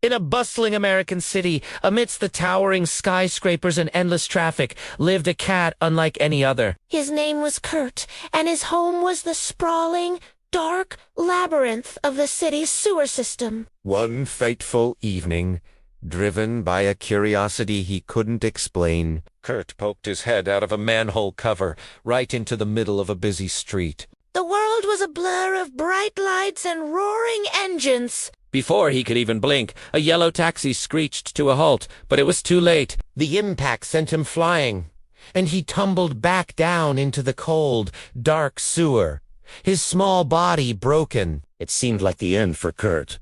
In a bustling American city, amidst the towering skyscrapers and endless traffic, lived a cat unlike any other. His name was Kurt, and his home was the sprawling, dark labyrinth of the city's sewer system. One fateful evening, driven by a curiosity he couldn't explain, Kurt poked his head out of a manhole cover right into the middle of a busy street. The world was a blur of bright lights and roaring engines. Before he could even blink, a yellow taxi screeched to a halt, but it was too late. The impact sent him flying, and he tumbled back down into the cold, dark sewer, his small body broken. It seemed like the end for Kurt.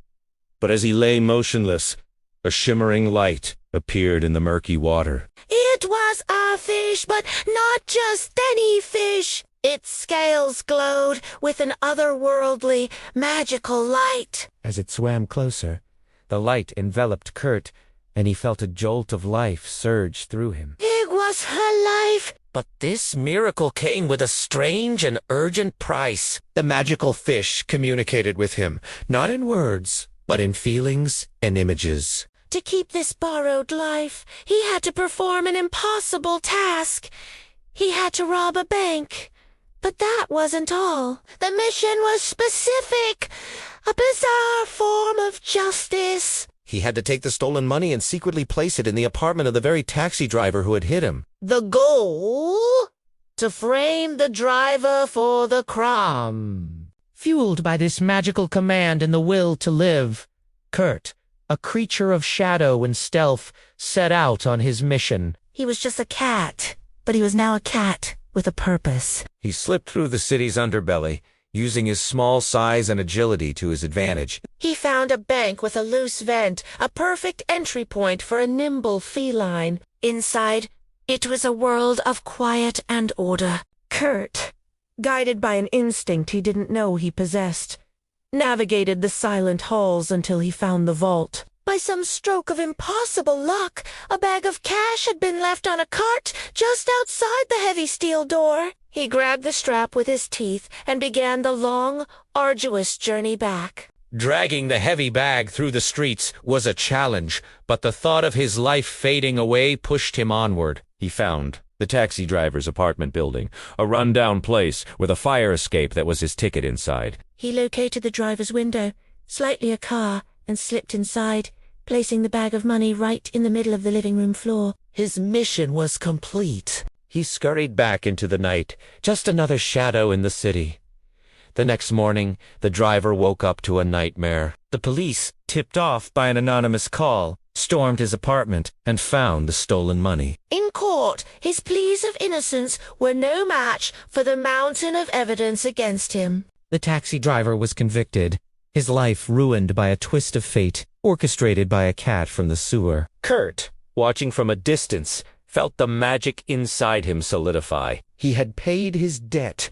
But as he lay motionless, a shimmering light appeared in the murky water. It was a fish, but not just any fish. Its scales glowed with an otherworldly, magical light. As it swam closer, the light enveloped Kurt, and he felt a jolt of life surge through him. It was her life. But this miracle came with a strange and urgent price. The magical fish communicated with him, not in words, but in feelings and images. To keep this borrowed life, he had to perform an impossible task. He had to rob a bank. But that wasn't all. The mission was specific. A bizarre form of justice. He had to take the stolen money and secretly place it in the apartment of the very taxi driver who had hit him. The goal? To frame the driver for the crime. Fueled by this magical command and the will to live, Kurt, a creature of shadow and stealth, set out on his mission. He was just a cat, but he was now a cat with a purpose. He slipped through the city's underbelly, using his small size and agility to his advantage. He found a bank with a loose vent, a perfect entry point for a nimble feline. Inside, it was a world of quiet and order. Kurt, guided by an instinct he didn't know he possessed, navigated the silent halls until he found the vault. By some stroke of impossible luck, a bag of cash had been left on a cart just outside the heavy steel door. He grabbed the strap with his teeth and began the long, arduous journey back. Dragging the heavy bag through the streets was a challenge, but the thought of his life fading away pushed him onward. He found the taxi driver's apartment building, a run-down place with a fire escape that was his ticket inside. He located the driver's window, slightly ajar, and slipped inside, placing the bag of money right in the middle of the living room floor. His mission was complete. He scurried back into the night, just another shadow in the city. The next morning, the driver woke up to a nightmare. The police, tipped off by an anonymous call, stormed his apartment and found the stolen money. In court, his pleas of innocence were no match for the mountain of evidence against him. The taxi driver was convicted, his life ruined by a twist of fate orchestrated by a cat from the sewer. Kurt, watching from a distance, felt the magic inside him solidify. He had paid his debt.